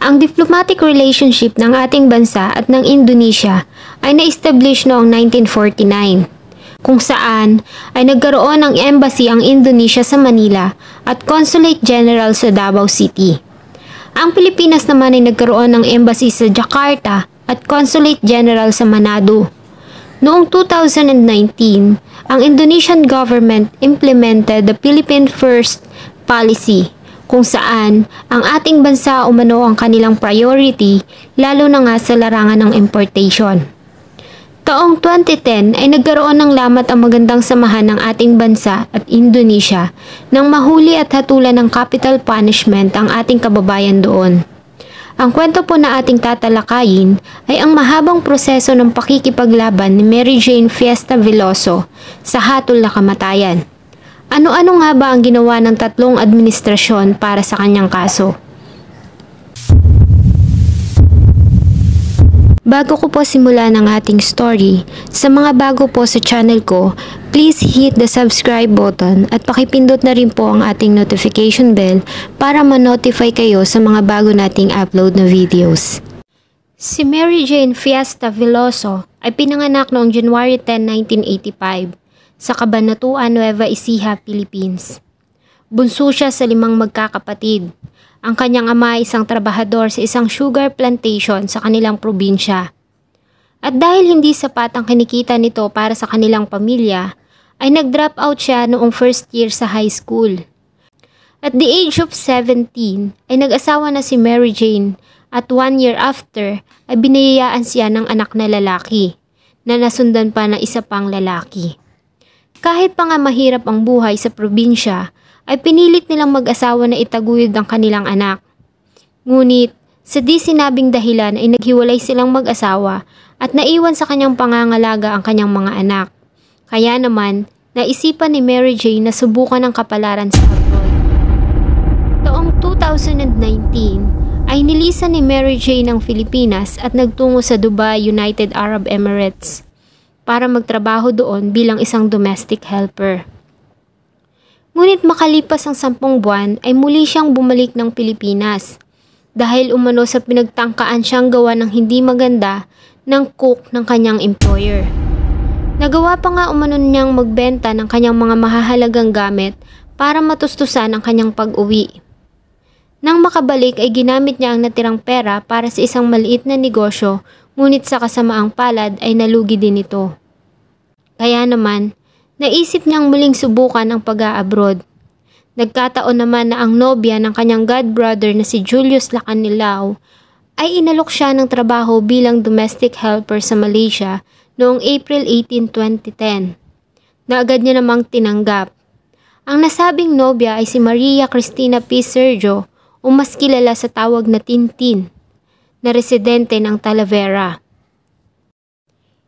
Ang diplomatic relationship ng ating bansa at ng Indonesia ay na-establish noong 1949, kung saan ay nagkaroon ng embassy ang Indonesia sa Manila at Consulate General sa Davao City. Ang Pilipinas naman ay nagkaroon ng embassy sa Jakarta at Consulate General sa Manado. Noong 2019, ang Indonesian government implemented the Philippine First policy, kung saan ang ating bansa umano ang kanilang priority, lalo na nga sa larangan ng importation. Taong 2010 ay nagkaroon ng lamat ang magandang samahan ng ating bansa at Indonesia nang mahuli at hatulan ng capital punishment ang ating kababayan doon. Ang kwento po na ating tatalakayin ay ang mahabang proseso ng pakikipaglaban ni Mary Jane Fiesta Veloso sa hatol na kamatayan. Ano-ano nga ba ang ginawa ng tatlong administrasyon para sa kanyang kaso? Bago ko po simula ng ating story, sa mga bago po sa channel ko, please hit the subscribe button at pakipindot na rin po ang ating notification bell para ma-notify kayo sa mga bago nating upload na videos. Si Mary Jane Fiesta Veloso ay pinanganak noong January 10, 1985 sa Cabanatuan, Nueva Ecija, Philippines. Bunso siya sa 5 magkakapatid. Ang kanyang ama ay isang trabahador sa isang sugar plantation sa kanilang probinsya. At dahil hindi sapat ang kinikita nito para sa kanilang pamilya, ay nag-drop out siya noong first year sa high school. At the age of 17 ay nag-asawa na si Mary Jane at 1 year after ay biniyayaan siya ng anak na lalaki na nasundan pa ng isa pang lalaki. Kahit pa nga mahirap ang buhay sa probinsya, ay pinilit nilang mag-asawa na itaguyod ang kanilang anak. Ngunit, sa di sinabing dahilan ay naghiwalay silang mag-asawa at naiwan sa kanyang pangangalaga ang kanyang mga anak. Kaya naman, naisipan ni Mary Jane na subukan ang kapalaran sa abroad. Taong 2019 ay nilisan ni Mary Jane ang Pilipinas at nagtungo sa Dubai, United Arab Emirates para magtrabaho doon bilang isang domestic helper. Ngunit makalipas ang 10 buwan ay muli siyang bumalik ng Pilipinas dahil umano sa pinagtangkaan siyang gawa ng hindi maganda ng cook ng kanyang employer. Nagawa pa nga umano niyang magbenta ng kanyang mga mahahalagang gamit para matustusan ang kanyang pag-uwi. Nang makabalik ay ginamit niya ang natirang pera para sa isang maliit na negosyo, ngunit sa kasamaang palad ay nalugi din ito. Kaya naman, naisip niyang muling subukan ang pag-a-abroad. Nagkataon naman na ang nobya ng kanyang godbrother na si Julius Lacanilao ay inalok siya ng trabaho bilang domestic helper sa Malaysia noong April 18, 2010, na agad niya namang tinanggap. Ang nasabing nobya ay si Maria Cristina P. Sergio o mas kilala sa tawag na Tintin, na residente ng Talavera.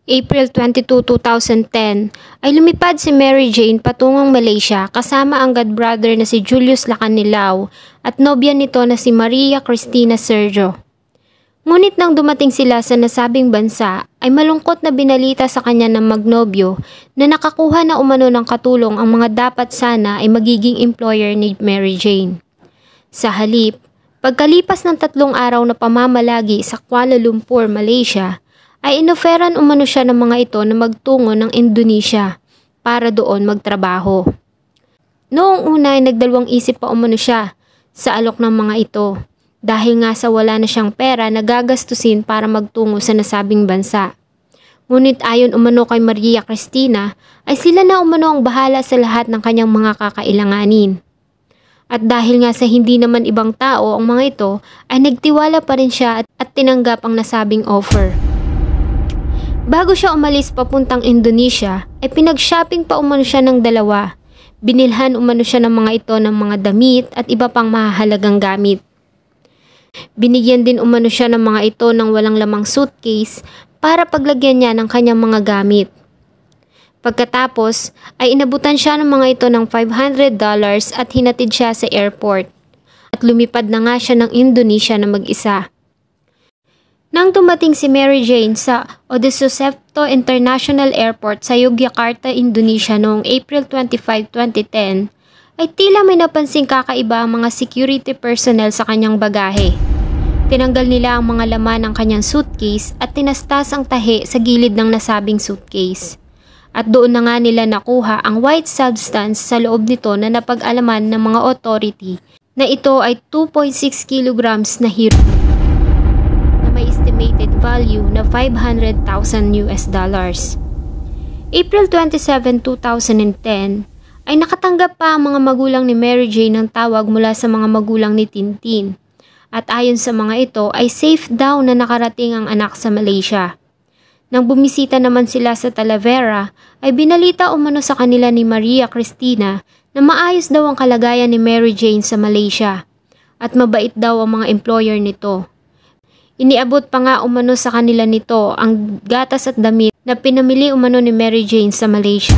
April 22, 2010 ay lumipad si Mary Jane patungong Malaysia kasama ang godbrother na si Julius Lacanilao at nobya nito na si Maria Cristina Sergio. Ngunit nang dumating sila sa nasabing bansa ay malungkot na binalita sa kanya ng magnobyo na nakakuha na umano ng katulong ang mga dapat sana ay magiging employer ni Mary Jane. Sa halip, pagkalipas ng 3 araw na pamamalagi sa Kuala Lumpur, Malaysia, ay inoferan umano siya ng mga ito na magtungo ng Indonesia para doon magtrabaho. Noong una ay nagdalawang isip pa umano siya sa alok ng mga ito dahil nga sa wala na siyang pera na gagastusin para magtungo sa nasabing bansa. Ngunit ayon umano kay Maria Cristina ay sila na umano ang bahala sa lahat ng kanyang mga kakailanganin. At dahil nga sa hindi naman ibang tao ang mga ito ay nagtiwala pa rin siya at tinanggap ang nasabing offer. Bago siya umalis papuntang Indonesia, ay pinag-shopping pa umano siya ng 2. Binilhan umano siya ng mga ito ng mga damit at iba pang mahahalagang gamit. Binigyan din umano siya ng mga ito ng walang lamang suitcase para paglagyan niya ng kanyang mga gamit. Pagkatapos, ay inabutan siya ng mga ito ng $500 at hinatid siya sa airport. At lumipad na nga siya ng Indonesia na mag-isa. Nang dumating si Mary Jane sa Odesosepto International Airport sa Yogyakarta, Indonesia noong April 25, 2010, ay tila may napansing kakaiba ang mga security personnel sa kanyang bagahe. Tinanggal nila ang mga laman ng kanyang suitcase at tinastas ang tahi sa gilid ng nasabing suitcase. At doon na nga nila nakuha ang white substance sa loob nito na napag-alaman ng mga authority na ito ay 2.6 kilograms na heroin na may estimated value na $500,000 US. April 27, 2010 ay nakatanggap pa ang mga magulang ni Mary Jane ng tawag mula sa mga magulang ni Tintin. At ayon sa mga ito ay safe daw na nakarating ang anak sa Malaysia. Nang bumisita naman sila sa Talavera ay binalita umano sa kanila ni Maria Cristina na maayos daw ang kalagayan ni Mary Jane sa Malaysia at mabait daw ang mga employer nito. Iniabot pa nga umano sa kanila nito ang gatas at damit na pinamili umano ni Mary Jane sa Malaysia.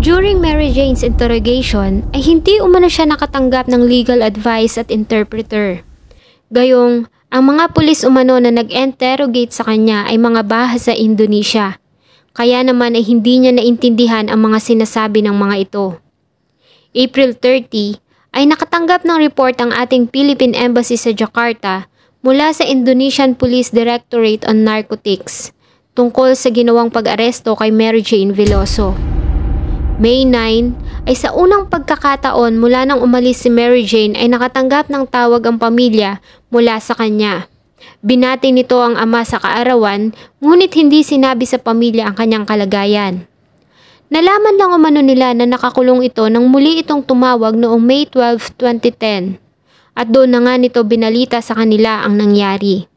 During Mary Jane's interrogation ay hindi umano siya nakatanggap ng legal advice at interpreter. Gayong ang mga pulis umano na nag-interrogate sa kanya ay mga bahasa Indonesia. Kaya naman ay hindi niya naintindihan ang mga sinasabi ng mga ito. April 30 ay nakatanggap ng report ang ating Philippine Embassy sa Jakarta mula sa Indonesian Police Directorate on Narcotics tungkol sa ginawang pag-aresto kay Mary Jane Veloso. May 9 ay sa unang pagkakataon mula nang umalis si Mary Jane ay nakatanggap ng tawag ang pamilya mula sa kanya. Binati nito ang ama sa kaarawan ngunit hindi sinabi sa pamilya ang kanyang kalagayan. Nalaman lang umano nila na nakakulong ito nang muli itong tumawag noong May 12, 2010 at doon na nga nito binalita sa kanila ang nangyari.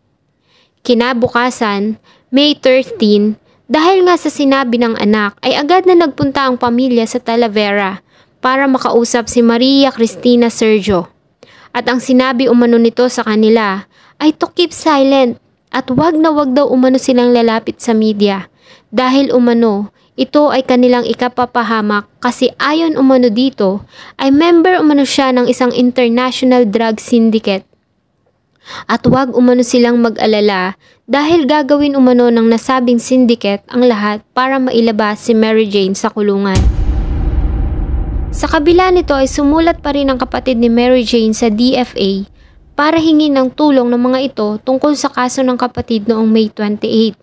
Kinabukasan, May 13, dahil nga sa sinabi ng anak ay agad na nagpunta ang pamilya sa Talavera para makausap si Maria Cristina Sergio. At ang sinabi umano nito sa kanila ay to keep silent at wag na wag daw umano silang lalapit sa media dahil umano ito ay kanilang ikapapahamak kasi ayon umano dito ay member umano siya ng isang international drug syndicate. At wag umano silang mag-alala dahil gagawin umano ng nasabing syndicate ang lahat para mailabas si Mary Jane sa kulungan. Sa kabila nito ay sumulat pa rin ang kapatid ni Mary Jane sa DFA para hingin ng tulong ng mga ito tungkol sa kaso ng kapatid noong May 28.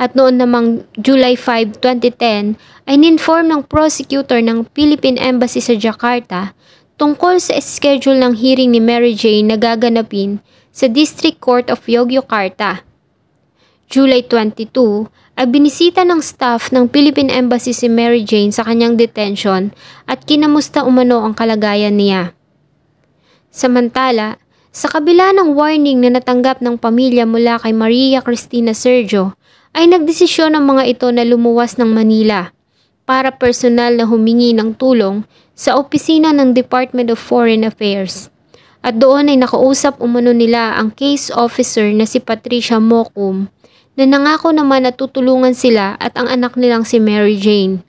At noon namang July 5, 2010 ay ninform ng prosecutor ng Philippine Embassy sa Jakarta tungkol sa schedule ng hearing ni Mary Jane na gaganapin sa District Court of Yogyakarta. July 22 ay binisita ng staff ng Philippine Embassy si Mary Jane sa kanyang detention at kinamusta umano ang kalagayan niya. Samantala, sa kabila ng warning na natanggap ng pamilya mula kay Maria Cristina Sergio, ay nagdesisyon ng mga ito na lumuwas ng Manila para personal na humingi ng tulong sa opisina ng Department of Foreign Affairs. At doon ay nakausap umano nila ang case officer na si Patricia Mocum na nangako naman na tutulungan sila at ang anak nilang si Mary Jane.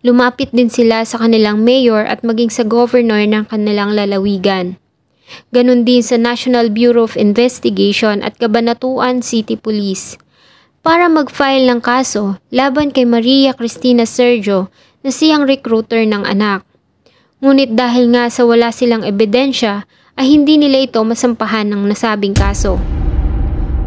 Lumapit din sila sa kanilang mayor at maging sa governor ng kanilang lalawigan. Ganon din sa National Bureau of Investigation at Cabanatuan City Police para mag-file ng kaso laban kay Maria Cristina Sergio na siyang recruiter ng anak. Ngunit dahil nga sa wala silang ebidensya ay hindi nila ito masampahan ng nasabing kaso.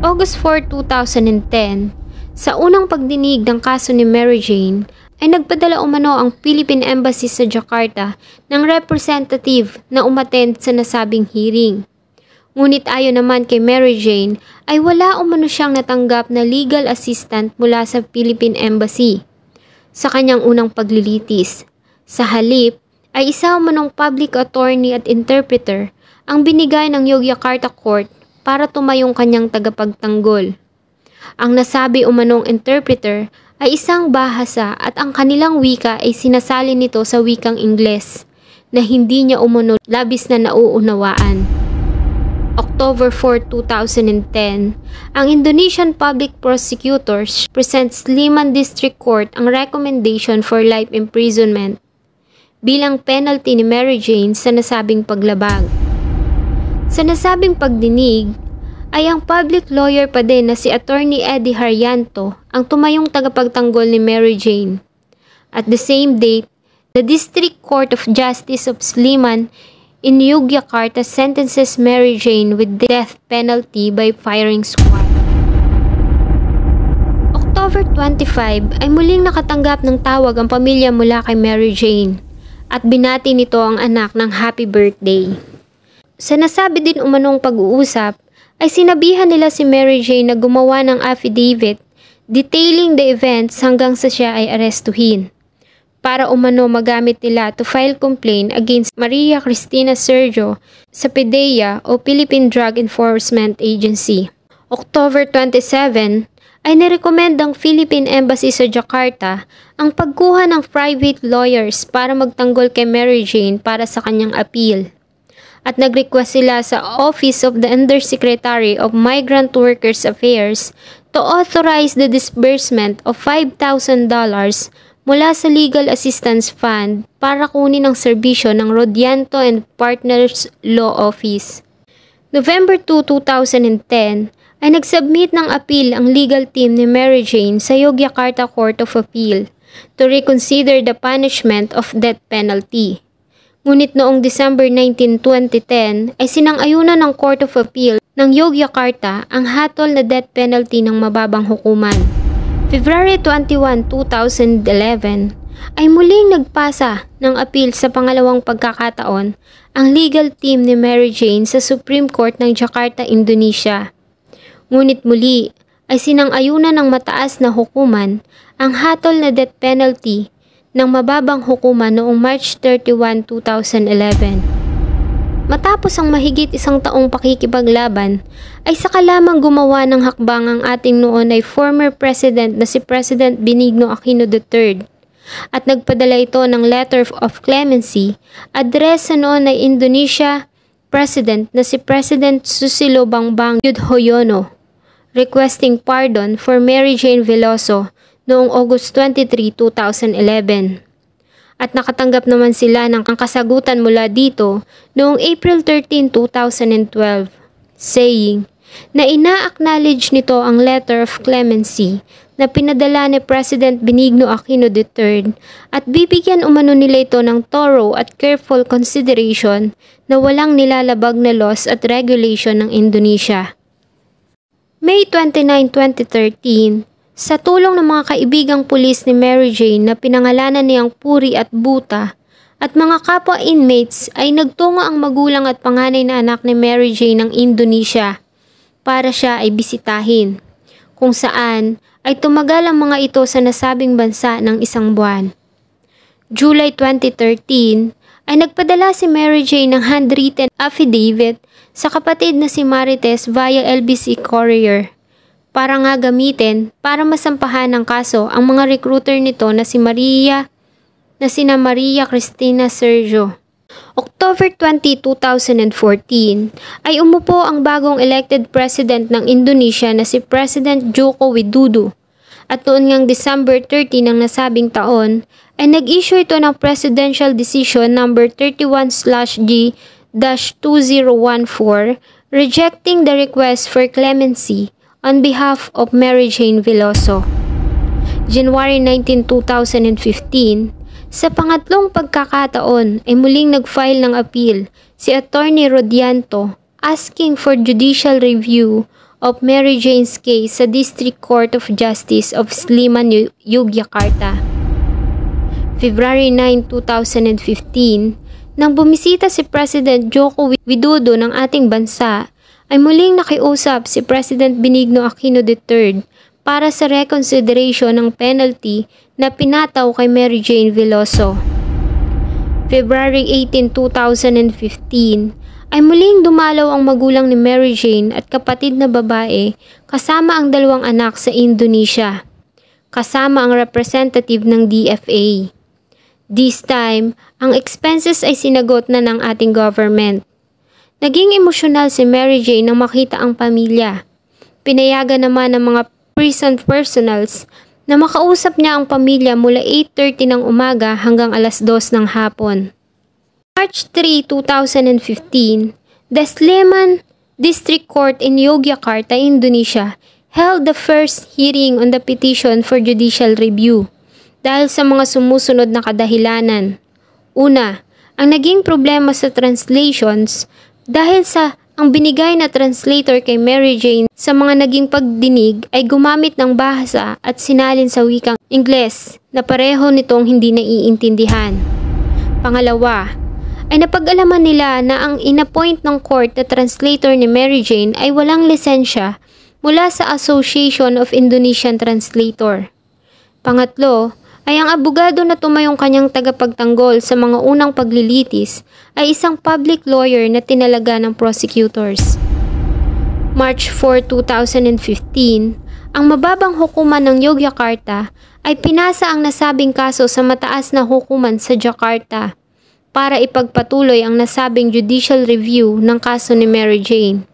August 4, 2010, sa unang pagdinig ng kaso ni Mary Jane ay nagpadala umano ang Philippine Embassy sa Jakarta ng representative na umattend sa nasabing hearing. Ngunit ayon naman kay Mary Jane ay wala umano siyang natanggap na legal assistant mula sa Philippine Embassy sa kanyang unang paglilitis. Sa halip ay isa umanong public attorney at interpreter ang binigay ng Yogyakarta Court para tumayong kanyang tagapagtanggol. Ang nasabi umanong interpreter ay isang bahasa at ang kanilang wika ay sinasali nito sa wikang Ingles na hindi niya umano labis na nauunawaan. October 4, 2010, ang Indonesian Public Prosecutors presents Sleman District Court ang recommendation for life imprisonment bilang penalty ni Mary Jane sa nasabing paglabag. Sa nasabing pagdinig, ay ang public lawyer pa din na si Attorney Eddie Haryanto ang tumayong tagapagtanggol ni Mary Jane. At the same date, the District Court of Justice of Sleman in Yogyakarta sentences Mary Jane with death penalty by firing squad. October 25 ay muling nakatanggap ng tawag ang pamilya mula kay Mary Jane at binati nito ang anak ng happy birthday. Sa nasabi din umanong pag-uusap ay sinabihan nila si Mary Jane na gumawa ng affidavit detailing the events hanggang sa siya ay arestuhin para umano magamit nila to file complaint against Maria Cristina Sergio sa PDEA o Philippine Drug Enforcement Agency. October 27 ay nirekomend ng Philippine Embassy sa Jakarta ang pagkuha ng private lawyers para magtanggol kay Mary Jane para sa kanyang appeal. At nag-request sila sa Office of the Undersecretary of Migrant Workers Affairs to authorize the disbursement of $5,000 mula sa Legal Assistance Fund para kunin ang serbisyo ng Rodianto and Partners Law Office. November 2, 2010 ay nagsubmit ng appeal ang legal team ni Mary Jane sa Yogyakarta Court of Appeal to reconsider the punishment of death penalty. Ngunit noong December 19, 2010 ay sinang-ayunan ng Court of Appeal ng Yogyakarta ang hatol na death penalty ng mababang hukuman. February 21, 2011 ay muling nagpasa ng appeal sa pangalawang pagkakataon ang legal team ni Mary Jane sa Supreme Court ng Jakarta, Indonesia. Ngunit muli ay sinang-ayunan ng mataas na hukuman ang hatol na death penalty ng mababang hukuman noong March 31, 2011. Matapos ang mahigit isang taong pakikipaglaban, ay saka lamang gumawa ng hakbang ang ating noon ay former president na si President Benigno Aquino III at nagpadala ito ng letter of clemency address sa noon ay Indonesia President na si President Susilo Bambang Yudhoyono requesting pardon for Mary Jane Veloso noong August 23, 2011. At nakatanggap naman sila ng kasagutan mula dito noong April 13, 2012, saying na ina-acknowledge nito ang letter of clemency na pinadala ni President Benigno Aquino III at bibigyan umano nila ito ng thorough at careful consideration na walang nilalabag na laws at regulation ng Indonesia. May 29, 2013, sa tulong ng mga kaibigang pulis ni Mary Jane na pinangalanan niyang Puri at Buta at mga kapwa inmates ay nagtungo ang magulang at panganay na anak ni Mary Jane ng Indonesia para siya ay bisitahin, kung saan ay tumagal ang mga ito sa nasabing bansa ng isang buwan. July 2013 ay nagpadala si Mary Jane ng handwritten affidavit sa kapatid na si Marites via LBC Courier para nga gamitin para masampahan ng kaso ang mga recruiter nito na sina Maria Cristina Sergio. October 20, 2014 ay umupo ang bagong elected president ng Indonesia na si President Joko Widodo at noon ngang December 30 ng nasabing taon ay nag-issue ito ng Presidential Decision No. 31/G-2014 rejecting the request for clemency on behalf of Mary Jane Veloso. January 19, 2015, sa pangatlong pagkakataon ay muling nag-file ng appeal si Attorney Rodianto asking for judicial review of Mary Jane's case sa District Court of Justice of Sliman, Yogyakarta. February 9, 2015, nang bumisita si President Joko Widodo ng ating bansa, ay muling nakiusap si President Benigno Aquino III para sa reconsideration ng penalty na pinataw kay Mary Jane Veloso. February 18, 2015 ay muling dumalaw ang magulang ni Mary Jane at kapatid na babae kasama ang dalawang anak sa Indonesia, kasama ang representative ng DFA. This time, ang expenses ay sinagot na ng ating government. Naging emosyonal si Mary Jane nang makita ang pamilya. Pinayagan naman ng mga prison personals na makausap niya ang pamilya mula 8:30 ng umaga hanggang alas 2 ng hapon. March 3, 2015, the Sleman District Court in Yogyakarta, Indonesia held the first hearing on the petition for judicial review dahil sa mga sumusunod na kadahilanan. Una, Ang naging problema sa translations dahil sa ang binigay na translator kay Mary Jane sa mga naging pagdinig ay gumamit ng bahasa at sinalin sa wikang Ingles na pareho nitong hindi naiintindihan. Pangalawa, ay napag-alaman nila na ang inappoint ng court na translator ni Mary Jane ay walang lisensya mula sa Association of Indonesian Translator. Pangatlo, ay ang abogado na tumayong kanyang tagapagtanggol sa mga unang paglilitis ay isang public lawyer na tinalaga ng prosecutors. March 4, 2015, ang mababang hukuman ng Yogyakarta ay pinasa ang nasabing kaso sa mataas na hukuman sa Jakarta para ipagpatuloy ang nasabing judicial review ng kaso ni Mary Jane.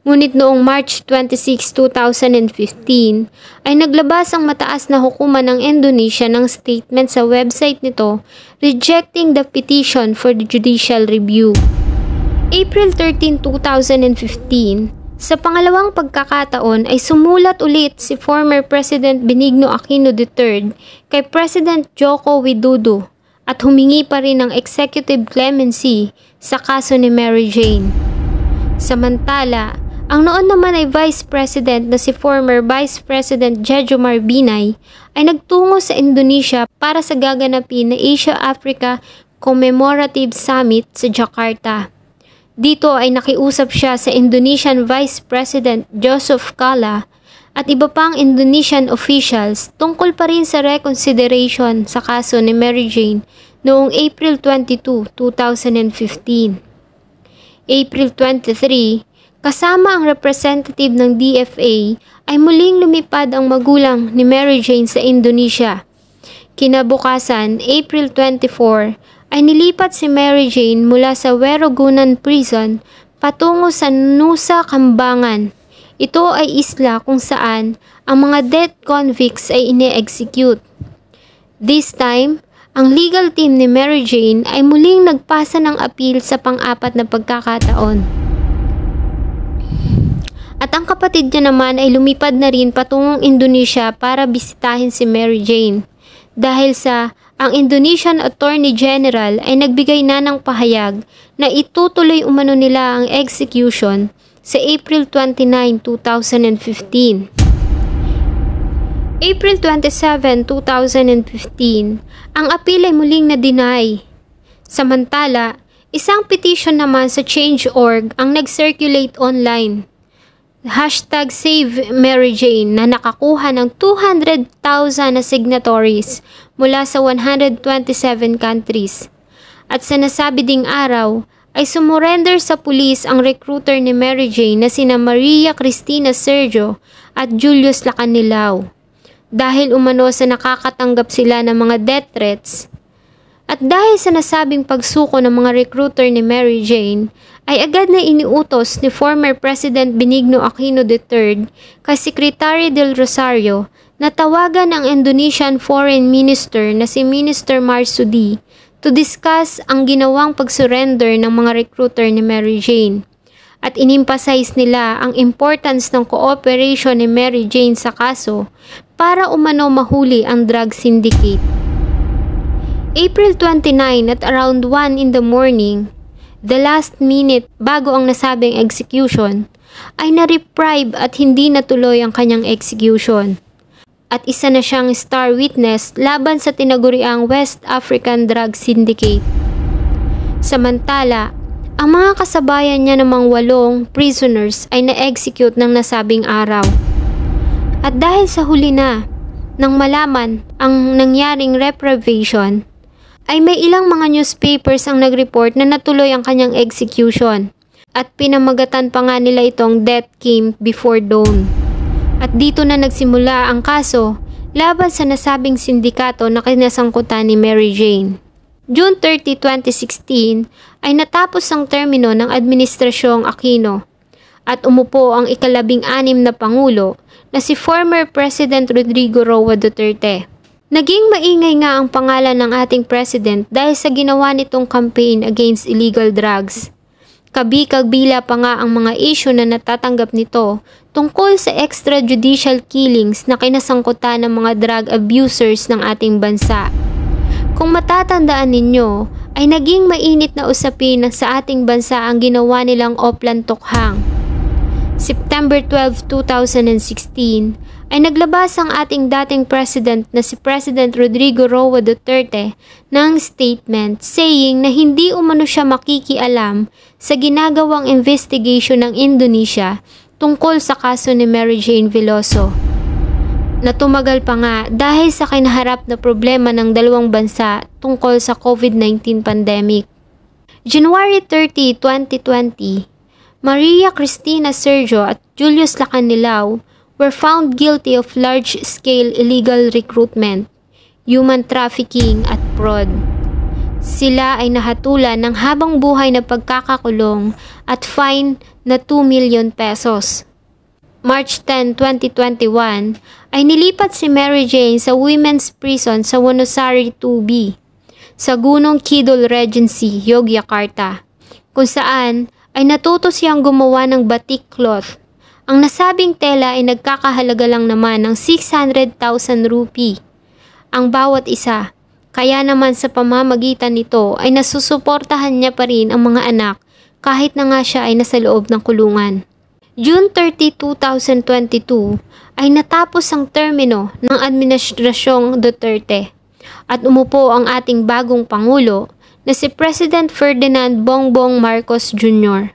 Ngunit noong March 26, 2015 ay naglabas ang mataas na hukuman ng Indonesia ng statement sa website nito rejecting the petition for the judicial review. April 13, 2015, sa pangalawang pagkakataon ay sumulat ulit si former President Benigno Aquino III kay President Joko Widodo at humingi pa rin ng executive clemency sa kaso ni Mary Jane. Samantala, ang noon naman ay Vice President na si former Vice President Jejomar Binay ay nagtungo sa Indonesia para sa gaganapin na Asia-Africa Commemorative Summit sa Jakarta. Dito ay nakiusap siya sa Indonesian Vice President Joseph Kalla at iba pang Indonesian officials tungkol pa rin sa reconsideration sa kaso ni Mary Jane noong April 22, 2015. April 23, kasama ang representative ng DFA ay muling lumipad ang magulang ni Mary Jane sa Indonesia. Kinabukasan, April 24, ay nilipat si Mary Jane mula sa Werogunan Prison patungo sa Nusa Kambangan. Ito ay isla kung saan ang mga death convicts ay ine-execute. This time, ang legal team ni Mary Jane ay muling nagpasa ng appeal sa pang-apat na pagkakataon. At ang kapatid niya naman ay lumipad na rin patungong Indonesia para bisitahin si Mary Jane. Dahil sa ang Indonesian Attorney General ay nagbigay na ng pahayag na itutuloy umano nila ang execution sa April 29, 2015. April 27, 2015, ang appeal ay muling na-deny. Samantala, isang petition naman sa Change.org ang nag-circulate online. #SaveMaryJane na nakakuha ng 200,000 na signatories mula sa 127 countries. At sa nasabi ding araw ay sumurrender sa pulis ang recruiter ni Mary Jane na sina Maria Cristina Sergio at Julius Lacanilao. Dahil umano sa nakakatanggap sila ng mga death threats. At dahil sa nasabing pagsuko ng mga recruiter ni Mary Jane, ay agad na iniutos ni former President Benigno Aquino III kay Secretary del Rosario na tawagan ang Indonesian Foreign Minister na si Minister Marsudi to discuss ang ginawang pag-surrender ng mga recruiter ni Mary Jane. At inimphasize nila ang importance ng cooperation ni Mary Jane sa kaso para umano mahuli ang drug syndicate. April 29 at around 1 in the morning, the last minute bago ang nasabing execution, ay na-reprieve at hindi natuloy ang kanyang execution. At isa na siyang star witness laban sa tinaguriang West African Drug Syndicate. Samantala, ang mga kasabayan niya namang 8 prisoners ay na-execute ng nasabing araw. At dahil sa huli na, nang malaman ang nangyaring reprivation, ay may ilang mga newspapers ang nag-report na natuloy ang kanyang execution at pinamagatan pa nga nila itong Death Came Before Dawn. At dito na nagsimula ang kaso laban sa nasabing sindikato na kinasangkutan ni Mary Jane. June 30, 2016 ay natapos ang termino ng Administrasyong Aquino at umupo ang ika-16 na Pangulo na si former President Rodrigo Roa Duterte. Naging maingay nga ang pangalan ng ating president dahil sa ginawa nitong campaign against illegal drugs. Kabi-kabila pa nga ang mga issue na natatanggap nito tungkol sa extrajudicial killings na kinasangkutan ng mga drug abusers ng ating bansa. Kung matatandaan ninyo, ay naging mainit na usapin sa ating bansa ang ginawa nilang Oplan Tokhang. September 12, 2016 ay naglabas ang ating dating president na si President Rodrigo Roa Duterte ng statement saying na hindi umano siya makikialam sa ginagawang investigation ng Indonesia tungkol sa kaso ni Mary Jane Veloso. Na tumagal pa nga dahil sa kinaharap na problema ng dalawang bansa tungkol sa COVID-19 pandemic. January 30, 2020, Maria Cristina Sergio at Julius Lacanilao were found guilty of large-scale illegal recruitment, human trafficking at fraud. Sila ay nahatulan ng habang buhay na pagkakakulong at fine na 2 million pesos. March 10, 2021 ay nilipat si Mary Jane sa Women's Prison sa Wonosari 2B sa Gunung Kidul Regency, Yogyakarta, kung saan ay natuto siyang gumawa ng batik cloth. Ang nasabing tela ay nagkakahalaga lang naman ng 600,000 rupee ang bawat isa. Kaya naman sa pamamagitan nito ay nasusuportahan niya pa rin ang mga anak kahit na nga siya ay nasa loob ng kulungan. June 30, 2022 ay natapos ang termino ng Administrasyong Duterte at umupo ang ating bagong Pangulo na si President Ferdinand Bongbong Marcos Jr.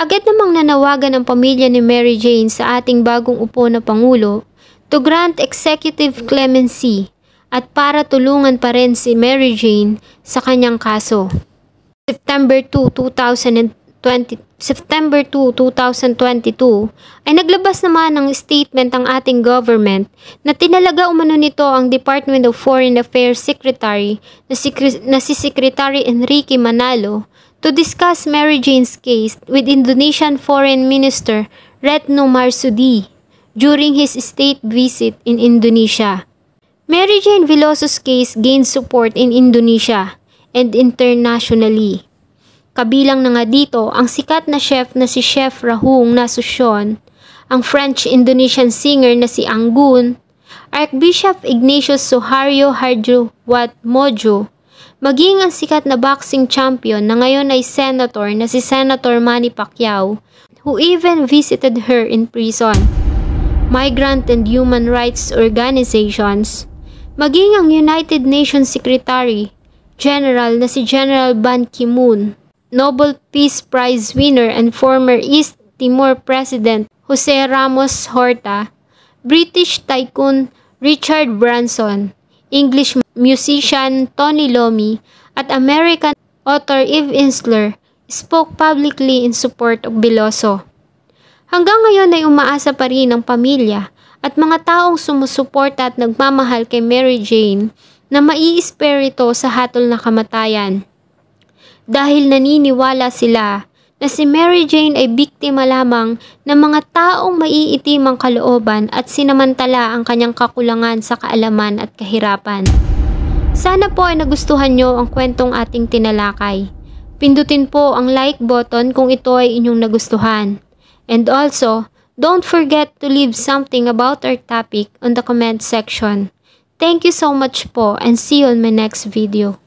Agad namang nanawagan ang pamilya ni Mary Jane sa ating bagong upo na Pangulo to grant executive clemency at para tulungan pa rin si Mary Jane sa kanyang kaso. September 2, 2022 ay naglabas naman ng statement ang ating government na tinalaga umano nito ang Department of Foreign Affairs Secretary na si Secretary Enrique Manalo to discuss Mary Jane's case with Indonesian Foreign Minister Retno Marsudi during his state visit in Indonesia. Mary Jane Veloso's case gained support in Indonesia and internationally. Kabilang na nga dito ang sikat na chef na si Chef Rahung Nasution, ang French-Indonesian singer na si Anggun, Archbishop Ignatius Suharyo Harjowatmojo, maging ang sikat na boxing champion na ngayon ay senator na si Senator Manny Pacquiao, who even visited her in prison. Migrant and human rights organizations, maging ang United Nations Secretary General na si General Ban Ki-moon, Nobel Peace Prize winner and former East Timor President Jose Ramos Horta, British tycoon Richard Branson, English musician Tony Iommi, at American author Eve Ensler spoke publicly in support of Veloso. Hanggang ngayon ay umaasa pa rin ang pamilya at mga taong sumusuporta at nagmamahal kay Mary Jane na mai-spare ito sa hatol na kamatayan. Dahil naniniwala sila na si Mary Jane ay biktima lamang ng mga taong maiitim ang kalooban at sinamantala ang kanyang kakulangan sa kaalaman at kahirapan. Sana po ay nagustuhan nyo ang kwentong ating tinalakay. Pindutin po ang like button kung ito ay inyong nagustuhan. And also, don't forget to leave something about our topic on the comment section. Thank you so much po and see you on my next video.